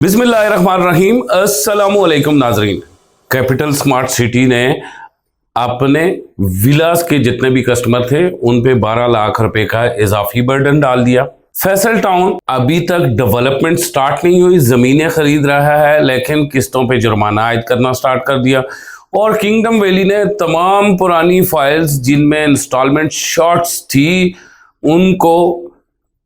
बिस्मिल्लाहिर्रहमानिर्रहीम। अस्सलामुअलैकुम नाजरीन। कैपिटल स्मार्ट सिटी ने अपने विलास के जितने भी कस्टमर थे उन पे 12 लाख रुपए का इजाफी बर्डन डाल दिया। फैसल टाउन अभी तक डेवलपमेंट स्टार्ट नहीं हुई, जमीनें खरीद रहा है लेकिन किस्तों पे जुर्माना आयद करना स्टार्ट कर दिया। और किंगडम वैली ने तमाम पुरानी फाइल्स जिनमें इंस्टॉलमेंट शॉर्ट्स थी उनको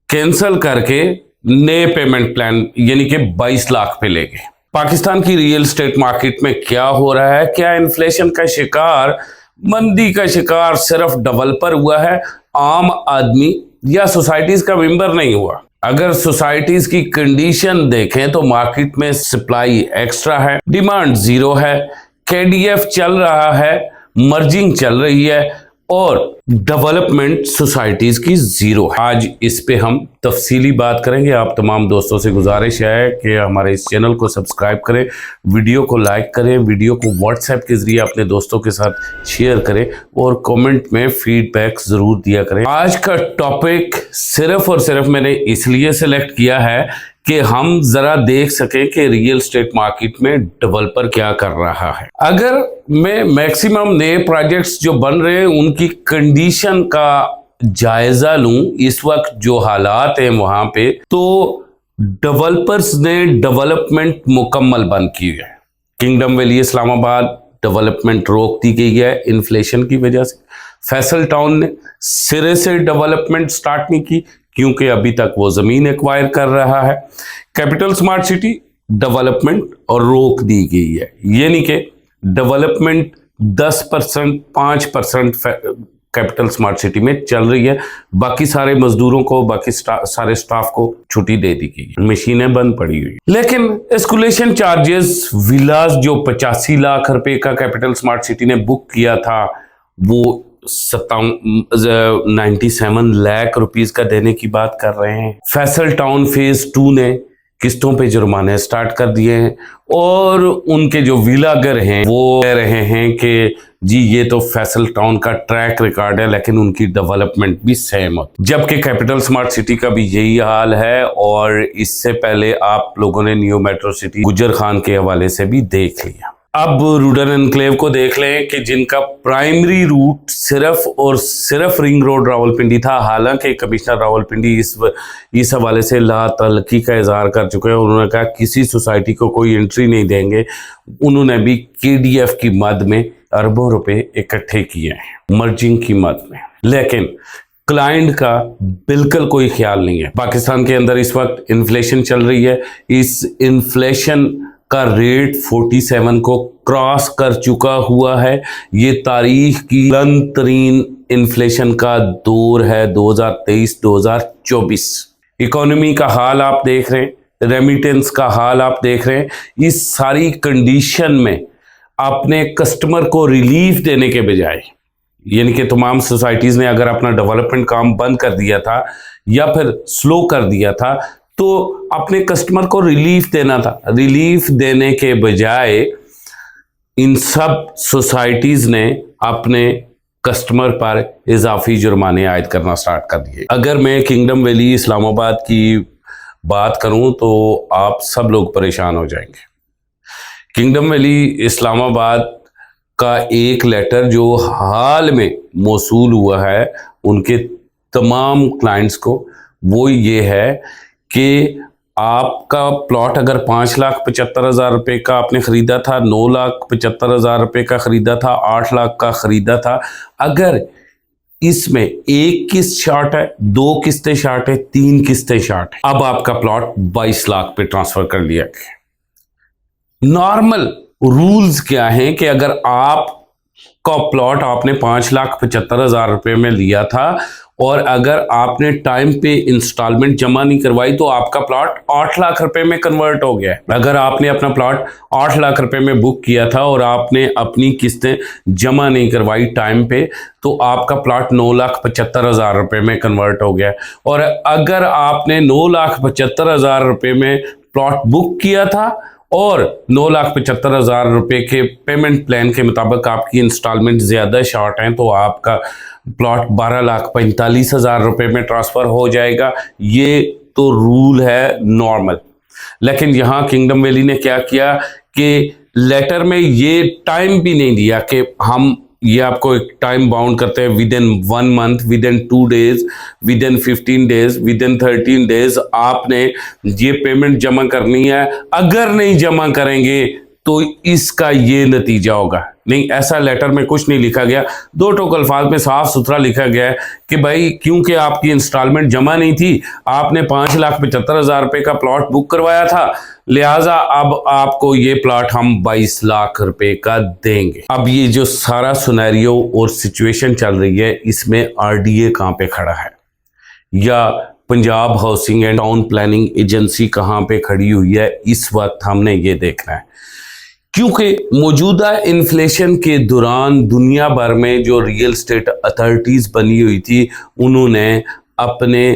कैंसिल करके नए पेमेंट प्लान यानी कि 22 लाख पे ले गए। पाकिस्तान की रियल एस्टेट मार्केट में क्या हो रहा है? क्या इन्फ्लेशन का शिकार, मंदी का शिकार सिर्फ डेवलपर हुआ है, आम आदमी या सोसाइटीज का मेंबर नहीं हुआ? अगर सोसाइटीज की कंडीशन देखें तो मार्केट में सप्लाई एक्स्ट्रा है, डिमांड जीरो है, केडीएफ चल रहा है, मर्जिंग चल रही है और डेवलपमेंट सोसाइटीज की जीरो। आज इस पे हम तफसीली बात करेंगे। आप तमाम दोस्तों से गुजारिश है कि हमारे इस चैनल को सब्सक्राइब करें, वीडियो को लाइक करें, वीडियो को व्हाट्सएप के जरिए अपने दोस्तों के साथ शेयर करें और कमेंट में फीडबैक जरूर दिया करें। आज का टॉपिक सिर्फ और सिर्फ मैंने इसलिए सिलेक्ट किया है कि हम जरा देख सकें कि रियल एस्टेट मार्केट में डेवलपर क्या कर रहा है। अगर मैं मैक्सिमम नए प्रोजेक्ट्स जो बन रहे हैं उनकी कंडीशन का जायजा लूं, इस वक्त जो हालात हैं वहां पे, तो डेवलपर्स ने डेवलपमेंट मुकम्मल बंद की है। किंगडम वैली इस्लामाबाद डेवलपमेंट रोक दी गई है इन्फ्लेशन की वजह से। फैसल टाउन ने सिरे से डेवलपमेंट स्टार्ट नहीं की क्योंकि अभी तक वो जमीन एक्वायर कर रहा है। कैपिटल स्मार्ट सिटी डेवलपमेंट और रोक दी गई है, यानी कि डेवलपमेंट 10% 5% कैपिटल स्मार्ट सिटी में चल रही है। बाकी सारे मजदूरों को, बाकी सारे स्टाफ को छुट्टी दे दी गई, मशीनें बंद पड़ी हुई। लेकिन एस्कुलेशन चार्जेस विलास जो 85 लाख रुपए का कैपिटल स्मार्ट सिटी ने बुक किया था वो 97 लाख रुपीस का देने की बात कर रहे हैं। फैसल टाउन फेज 2 ने किस्तों पे जुर्माने स्टार्ट कर दिए हैं और उनके जो विलागर हैं वो कह रहे हैं कि जी ये तो फैसल टाउन का ट्रैक रिकॉर्ड है लेकिन उनकी डेवलपमेंट भी सेम है, जबकि कैपिटल स्मार्ट सिटी का भी यही हाल है। और इससे पहले आप लोगों ने न्यू मेट्रो सिटी गुजर खान के हवाले से भी देख लिया। अब रूडन एनक्लेव को देख लें कि जिनका प्राइमरी रूट सिर्फ और सिर्फ रिंग रोड रावलपिंडी था। हालांकि कमिश्नर रावलपिंडी इस हवाले से लातल्की का इजहार कर चुके हैं। उन्होंने कहा किसी सोसाइटी को कोई एंट्री नहीं देंगे। उन्होंने भी केडीएफ की मद में अरबों रुपए इकट्ठे किए हैं मर्जिंग की मद में, लेकिन क्लाइंट का बिल्कुल कोई ख्याल नहीं है। पाकिस्तान के अंदर इस वक्त इन्फ्लेशन चल रही है। इस इन्फ्लेशन का रेट 47 को क्रॉस कर चुका हुआ है। ये तारीख की बुलंद तरीन इन्फ्लेशन का दौर है 2023-2024। इकोनॉमी का हाल आप देख रहे हैं, रेमिटेंस का हाल आप देख रहे हैं। इस सारी कंडीशन में अपने कस्टमर को रिलीफ देने के बजाय, यानी कि तमाम सोसाइटीज ने अगर अपना डेवलपमेंट काम बंद कर दिया था या फिर स्लो कर दिया था तो अपने कस्टमर को रिलीफ देना था। रिलीफ देने के बजाय इन सब सोसाइटीज ने अपने कस्टमर पर इजाफी जुर्माने आयद करना स्टार्ट कर दिए। अगर मैं किंगडम वैली इस्लामाबाद की बात करूं तो आप सब लोग परेशान हो जाएंगे। किंगडम वैली इस्लामाबाद का एक लेटर जो हाल में मौसूल हुआ है उनके तमाम क्लाइंट्स को, वो ये है कि आपका प्लॉट अगर 5,75,000 रुपए का आपने खरीदा था, 9,75,000 रुपए का खरीदा था, 8 लाख का खरीदा था, अगर इसमें एक किस्त शॉर्ट है, 2 किस्तें शॉर्ट है, 3 किस्तें शॉर्ट है, अब आपका प्लॉट 22 लाख पे ट्रांसफर कर लिया गया। नॉर्मल रूल्स क्या हैं कि अगर आप का प्लॉट आपने 5,75,000 रुपए में लिया था और अगर आपने टाइम पे इंस्टॉलमेंट जमा नहीं करवाई तो आपका प्लॉट 8 लाख रुपए में कन्वर्ट हो गया। अगर आपने अपना प्लॉट 8 लाख रुपए में बुक किया था और आपने अपनी किस्तें जमा नहीं करवाई टाइम पे तो आपका प्लॉट 9,75,000 रुपए में कन्वर्ट हो गया। और अगर आपने 9,75,000 रुपए में प्लॉट बुक किया था और 9,75,000 रुपए के पेमेंट प्लान के मुताबिक आपकी इंस्टॉलमेंट ज्यादा शॉर्ट हैं तो आपका प्लॉट 12,45,000 रुपए में ट्रांसफर हो जाएगा। ये तो रूल है नॉर्मल। लेकिन यहाँ किंगडम वैली ने क्या किया कि लेटर में ये टाइम भी नहीं दिया कि हम ये आपको एक टाइम बाउंड करते हैं, with in 1 month, with in 2 days, with in 15 days, with in 13 days आपने ये पेमेंट जमा करनी है, अगर नहीं जमा करेंगे तो इसका ये नतीजा होगा। नहीं, ऐसा लेटर में कुछ नहीं लिखा गया। 2 टोक अल्फाज में साफ सुथरा लिखा गया है कि भाई क्योंकि आपकी इंस्टॉलमेंट जमा नहीं थी, आपने 5,75,000 रुपए का प्लॉट बुक करवाया था, लिहाजा अब आपको ये प्लॉट हम 22 लाख रुपए का देंगे। अब ये जो सारा सिनेरियो और सिचुएशन चल रही है, इसमें आरडीए कहां पे खड़ा है या Punjab housing and town planning agency कहां पे खड़ी हुई है, इस वक्त हमने ये देखना है। क्योंकि मौजूदा इन्फ्लेशन के दौरान दुनिया भर में जो रियल एस्टेट अथॉरिटीज बनी हुई थी, उन्होंने अपने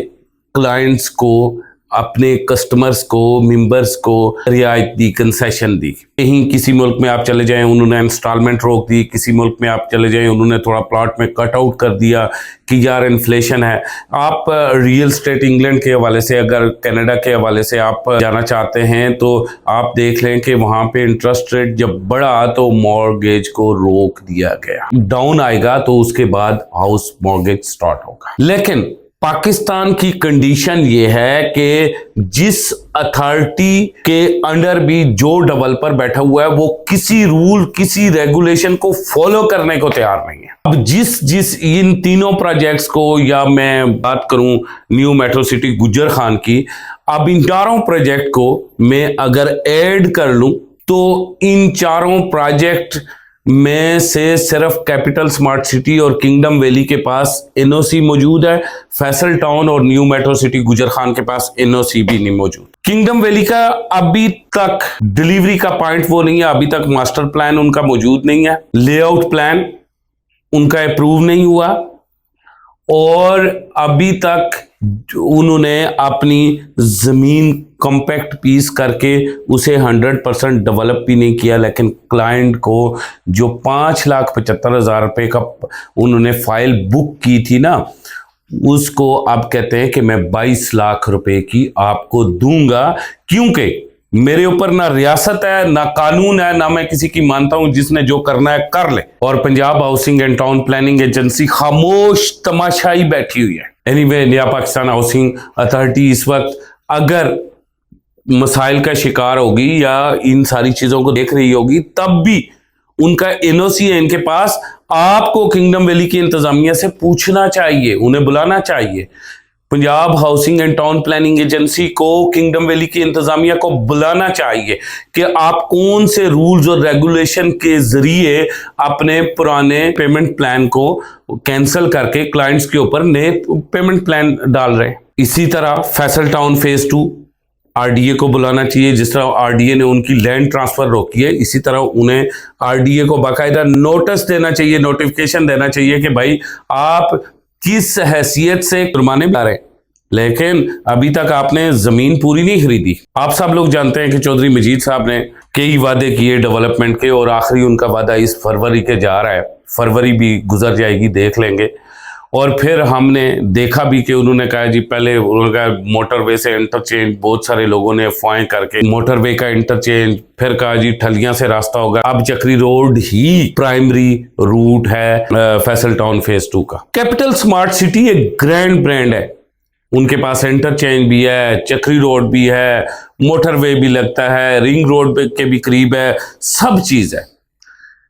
क्लाइंट्स को, अपने कस्टमर्स को, मेंबर्स को रियायत दी, कंसेशन दी। कहीं किसी मुल्क में आप चले जाएं, उन्होंने इंस्टॉलमेंट रोक दी, किसी मुल्क में आप चले जाएं, उन्होंने थोड़ा प्लॉट में कट आउट कर दिया कि यार इन्फ्लेशन है। आप रियल एस्टेट इंग्लैंड के हवाले से, अगर कनाडा के हवाले से आप जाना चाहते हैं तो आप देख लें कि वहां पे इंटरेस्ट रेट जब बढ़ा तो मॉर्गेज को रोक दिया गया। डाउन आएगा तो उसके बाद हाउस मॉर्गेज स्टार्ट होगा। लेकिन पाकिस्तान की कंडीशन ये है कि जिस अथॉरिटी के अंडर भी जो डेवलपर बैठा हुआ है, वो किसी रूल, किसी रेगुलेशन को फॉलो करने को तैयार नहीं है। अब जिस इन तीनों प्रोजेक्ट्स को, या मैं बात करूं न्यू मेट्रो सिटी गुजर खान की, अब इन चारों प्रोजेक्ट को मैं अगर ऐड कर लूं तो इन चारों प्रोजेक्ट में से सिर्फ कैपिटल स्मार्ट सिटी और किंगडम वैली के पास एनओसी मौजूद है। फैसल टाउन और न्यू मेट्रो सिटी गुजर खान के पास एनओसी भी नहीं मौजूद। किंगडम वैली का अभी तक डिलीवरी का पॉइंट वो नहीं है, अभी तक मास्टर प्लान उनका मौजूद नहीं है, लेआउट प्लान उनका अप्रूव नहीं हुआ, और अभी तक उन्होंने अपनी जमीन कॉम्पैक्ट पीस करके उसे 100% डेवलप भी नहीं किया। लेकिन क्लाइंट को जो 5,75,000 रुपए का उन्होंने फाइल बुक की थी ना, उसको अब कहते हैं कि मैं 22 लाख रुपए की आपको दूंगा, क्योंकि मेरे ऊपर ना रियासत है, ना कानून है, ना मैं किसी की मानता हूं, जिसने जो करना है कर ले। और Punjab housing and town planning agency खामोश तमाशाई बैठी हुई है। एनीवे, नया पाकिस्तान हाउसिंग अथॉरिटी इस वक्त अगर मसाइल का शिकार होगी या इन सारी चीजों को देख रही होगी, तब भी उनका एनओसी है इनके पास। आपको किंगडम वैली की इंतजामिया से पूछना चाहिए, उन्हें बुलाना चाहिए। Punjab housing and town planning agency को किंगडम वैली की इंतजामिया को बुलाना चाहिए कि आप कौन से रूल्स और रेगुलेशन के जरिए अपने पुराने पेमेंट प्लान को कैंसिल करके क्लाइंट्स के ऊपर नए पेमेंट प्लान डाल रहे हैं। इसी तरह फैसल टाउन फेज 2 आरडीए को बुलाना चाहिए। जिस तरह आरडीए ने उनकी लैंड ट्रांसफर रोकी है, इसी तरह उन्हें आरडीए को बाकायदा नोटिस देना चाहिए, नोटिफिकेशन देना चाहिए कि भाई आप किस हैसियत से जुर्माने ला रहे हैं, लेकिन अभी तक आपने जमीन पूरी नहीं खरीदी। आप सब लोग जानते हैं कि चौधरी मजीद साहब ने कई वादे किए डेवलपमेंट के, और आखिरी उनका वादा इस फरवरी के जा रहा है। फरवरी भी गुजर जाएगी, देख लेंगे। और फिर हमने देखा भी कि उन्होंने कहा जी, पहले उन्होंने कहा मोटरवे से इंटरचेंज, बहुत सारे लोगों ने अफवाहें करके मोटरवे का इंटरचेंज, फिर कहा जी ठलियां से रास्ता होगा। अब चक्री रोड ही प्राइमरी रूट है फैसल टाउन फेज 2 का। कैपिटल स्मार्ट सिटी एक ग्रैंड ब्रांड है, उनके पास इंटरचेंज भी है, चक्री रोड भी है, मोटरवे भी लगता है, रिंग रोड के भी करीब है, सब चीज है।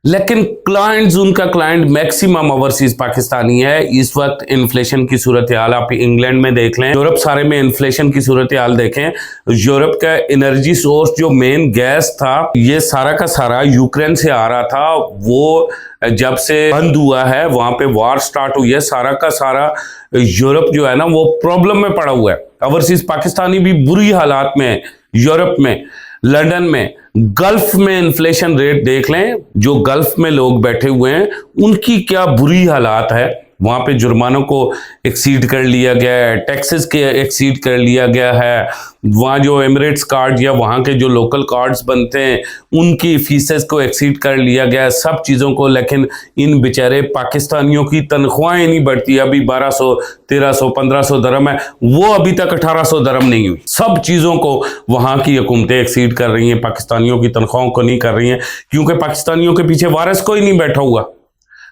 लेकिन क्लाइंट्स, उनका क्लाइंट मैक्सिमम ओवरसीज पाकिस्तानी है। इस वक्त इन्फ्लेशन की सूरत हाल आप इंग्लैंड में देख लें, यूरोप सारे में इन्फ्लेशन की सूरत हाल देखें। यूरोप का एनर्जी सोर्स जो मेन गैस था, ये सारा का सारा यूक्रेन से आ रहा था। वो जब से बंद हुआ है, वहां पे वॉर स्टार्ट हुई है, सारा का सारा यूरोप जो है ना वो प्रॉब्लम में पड़ा हुआ है। ओवरसीज पाकिस्तानी भी बुरी हालात में है। यूरोप में, लंदन में, गल्फ में इन्फ्लेशन रेट देख लें, जो गल्फ में लोग बैठे हुए हैं उनकी क्या बुरी हालात है। वहाँ पे जुर्मानों को एक्सीड कर लिया गया है, टैक्सेस के एक्सीड कर लिया गया है। वहाँ जो एमिरेट्स कार्ड या वहाँ के जो लोकल कार्ड्स बनते हैं उनकी फीसेस को एक्सीड कर लिया गया है, सब चीज़ों को। लेकिन इन बेचारे पाकिस्तानियों की तनख्वाहें नहीं बढ़ती। अभी 1200, 1300, 1500 दरम है, वो अभी तक 1800 दरम नहीं हुई। सब चीज़ों को वहाँ की हुकूमतें एक्सीड कर रही हैं, पाकिस्तानियों की तनख्वाहों को नहीं कर रही हैं, क्योंकि पाकिस्तानियों के पीछे वारिस कोई नहीं बैठा हुआ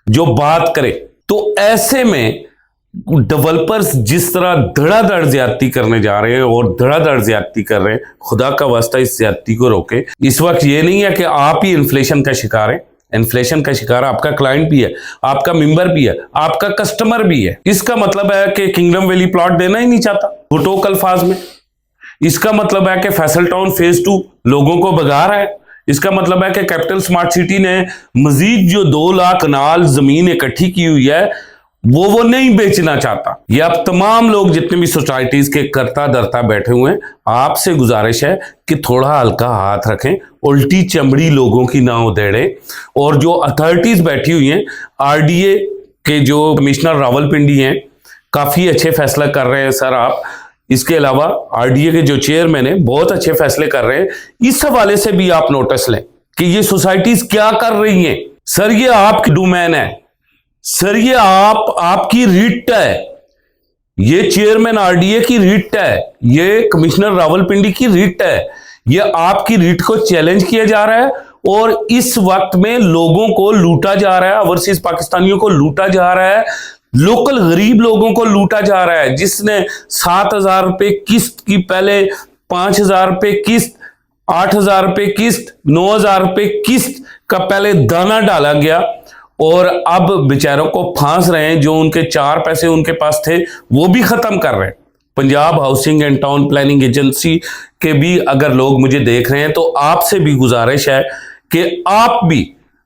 जो बात करे। तो ऐसे में डेवलपर्स जिस तरह धड़ाधड़ ज्यादती करने जा रहे हैं और धड़ाधड़ ज्यादती कर रहे हैं, खुदा का वास्ता इस ज्यादती को रोके। इस वक्त ये नहीं है कि आप ही इन्फ्लेशन का शिकार है, इन्फ्लेशन का शिकार आपका क्लाइंट भी है, आपका मेंबर भी है, आपका कस्टमर भी है। इसका मतलब है कि किंगडम वैली प्लॉट देना ही नहीं चाहता घुटोक अल्फाज में। इसका मतलब है कि फैसल टाउन फेज 2 लोगों को भगा रहा है। इसका मतलब है कि कैपिटल स्मार्ट सिटी ने मजीद जो 2 लाख कनाल जमीन इकट्ठी की हुई है वो नहीं बेचना चाहता। ये अब तमाम लोग जितने भी सोसाइटीज के करता धरता बैठे हुए हैं, आपसे गुजारिश है कि थोड़ा हल्का हाथ रखें, उल्टी चमड़ी लोगों की ना उधेड़े। और जो अथॉरिटीज बैठी हुई हैं, आरडीए के जो कमिश्नर रावलपिंडी हैं, काफी अच्छे फैसला कर रहे हैं सर आप। इसके अलावा आरडीए के जो चेयरमैन है बहुत अच्छे फैसले कर रहे हैं। इस हवाले से भी आप नोटिस लें कि ये सोसाइटीज क्या कर रही हैं। सर ये आपकी डोमेन है, सर ये आपकी रिट है, ये चेयरमैन आरडीए की रिट है, ये कमिश्नर रावलपिंडी की रिट है। ये आपकी रिट को चैलेंज किया जा रहा है और इस वक्त में लोगों को लूटा जा रहा है, ओवरसीज पाकिस्तानियों को लूटा जा रहा है, लोकल गरीब लोगों को लूटा जा रहा है। जिसने 7,000 रुपए किस्त की, पहले 5,000 रुपए किस्त, 8,000 रुपए किस्त, 9,000 रुपए किस्त का पहले दाना डाला गया और अब बेचारों को फांस रहे हैं। जो उनके 4 पैसे उनके पास थे वो भी खत्म कर रहे हैं। Punjab housing and town planning agency के भी अगर लोग मुझे देख रहे हैं तो आपसे भी गुजारिश है कि आप भी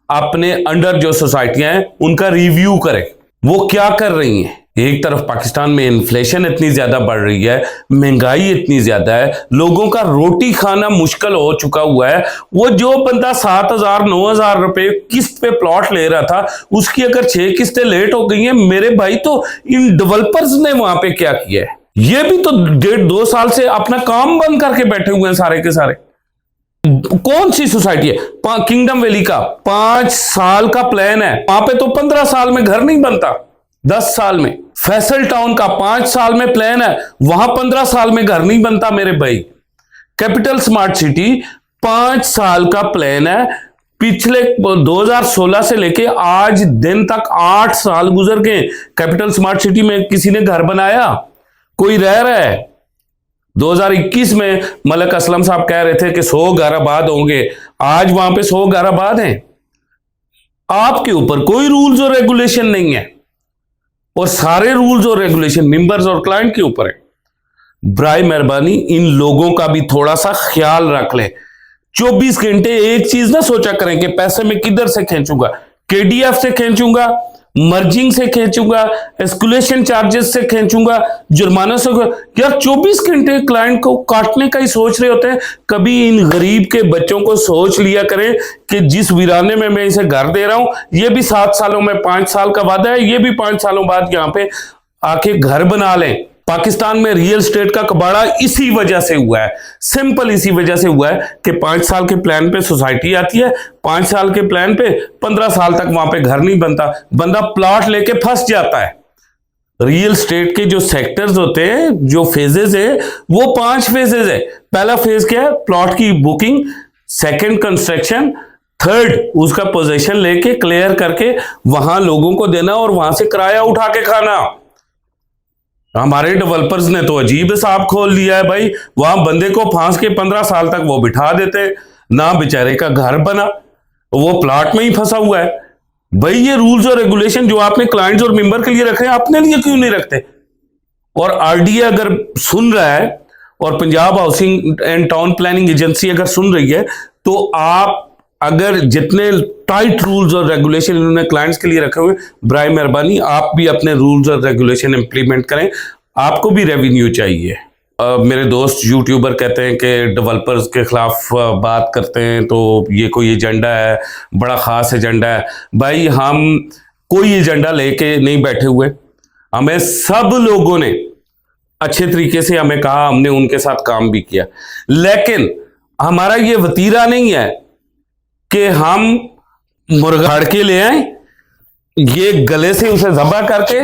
अपने अंडर जो सोसाइटियां हैं उनका रिव्यू करें, वो क्या कर रही हैं। एक तरफ पाकिस्तान में इन्फ्लेशन इतनी ज्यादा बढ़ रही है, महंगाई इतनी ज्यादा है, लोगों का रोटी खाना मुश्किल हो चुका हुआ है। वो जो बंदा 7,000 9,000 रुपए किस्त पे प्लॉट ले रहा था, उसकी अगर 6 किस्तें लेट हो गई हैं, मेरे भाई, तो इन डेवलपर्स ने वहां पे क्या किया है। ये भी तो 1.5-2 साल से अपना काम बंद करके बैठे हुए हैं सारे के सारे। कौन सी सोसाइटी है? किंगडम वैली का 5 साल का प्लान है, वहां पे तो 15 साल में घर नहीं बनता, 10 साल में। फैसल टाउन का 5 साल में प्लान है, वहां 15 साल में घर नहीं बनता मेरे भाई। कैपिटल स्मार्ट सिटी 5 साल का प्लान है, पिछले 2016 से लेके आज दिन तक 8 साल गुजर गए। कैपिटल स्मार्ट सिटी में किसी ने घर बनाया? कोई रह रहा है? 2021 में मलक असलम साहब कह रहे थे कि 100 घर आबाद होंगे, आज वहां पे 100 घर आबाद हैं। आपके ऊपर कोई रूल्स और रेगुलेशन नहीं है और सारे रूल्स और रेगुलेशन मेंबर्स और क्लाइंट के ऊपर है। बराए मेहरबानी इन लोगों का भी थोड़ा सा ख्याल रख लें। 24 घंटे एक चीज ना सोचा करें कि पैसे में किधर से खींचूंगा, केडीएफ से खींचूंगा, मर्जिंग से खींचूंगा, एस्कुलेशन चार्जेस से खींचूंगा, जुर्माना से। यार 24 घंटे क्लाइंट को काटने का ही सोच रहे होते हैं। कभी इन गरीब के बच्चों को सोच लिया करें कि जिस वीराने में मैं इसे घर दे रहा हूं, ये भी 7 सालों में 5 साल का वादा है, ये भी 5 सालों बाद यहां पे आके घर बना लें। पाकिस्तान में रियल स्टेट का कबाड़ा इसी वजह से हुआ है, सिंपल इसी वजह से हुआ है कि 5 साल के प्लान पे सोसाइटी आती है, 5 साल के प्लान पे 15 साल तक वहां पे घर नहीं बनता, बंदा प्लॉट लेके फंस जाता है। रियल स्टेट के जो सेक्टर्स होते हैं, जो फेजेस है, वो 5 फेजेस है। पहला फेज क्या है? प्लॉट की बुकिंग, सेकंड कंस्ट्रक्शन, थर्ड उसका पोजीशन लेके क्लियर करके वहां लोगों को देना और वहां से किराया उठा के खाना। हमारे डेवलपर्स ने तो अजीब हिसाब खोल लिया है भाई। वहां बंदे को फांस के 15 साल तक वो बिठा देते, ना बेचारे का घर बना, वो प्लॉट में ही फंसा हुआ है। भाई ये रूल्स और रेगुलेशन जो आपने क्लाइंट्स और मेंबर के लिए रखे हैं, अपने लिए क्यों नहीं रखते? और आरडीए अगर सुन रहा है और Punjab housing and town planning agency अगर सुन रही है, तो आप अगर जितने टाइट रूल्स और रेगुलेशन इन्होंने क्लाइंट्स के लिए रखे हुए, बराए मेहरबानी आप भी अपने रूल्स और रेगुलेशन इंप्लीमेंट करें। आपको भी रेवेन्यू चाहिए। मेरे दोस्त यूट्यूबर कहते हैं कि डेवलपर्स के खिलाफ बात करते हैं तो ये कोई एजेंडा है, बड़ा ख़ास एजेंडा है। भाई हम कोई एजेंडा लेके नहीं बैठे हुए। हमें सब लोगों ने अच्छे तरीके से हमें कहा, हमने उनके साथ काम भी किया, लेकिन हमारा ये वतीरा नहीं है कि हम मुर्गा के ले आए, ये गले से उसे ज़बह करके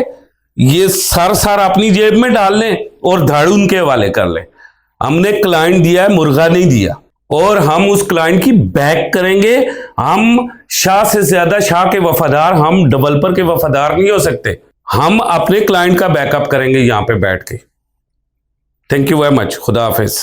ये सर अपनी जेब में डाल लें और धड़ उनके हवाले कर लें। हमने क्लाइंट दिया है, मुर्गा नहीं दिया, और हम उस क्लाइंट की बैक करेंगे। हम शाह से ज्यादा शाह के वफादार, हम डेवलपर के वफादार नहीं हो सकते। हम अपने क्लाइंट का बैकअप करेंगे यहां पे बैठ के। Thank you very much. खुदा हाफिज।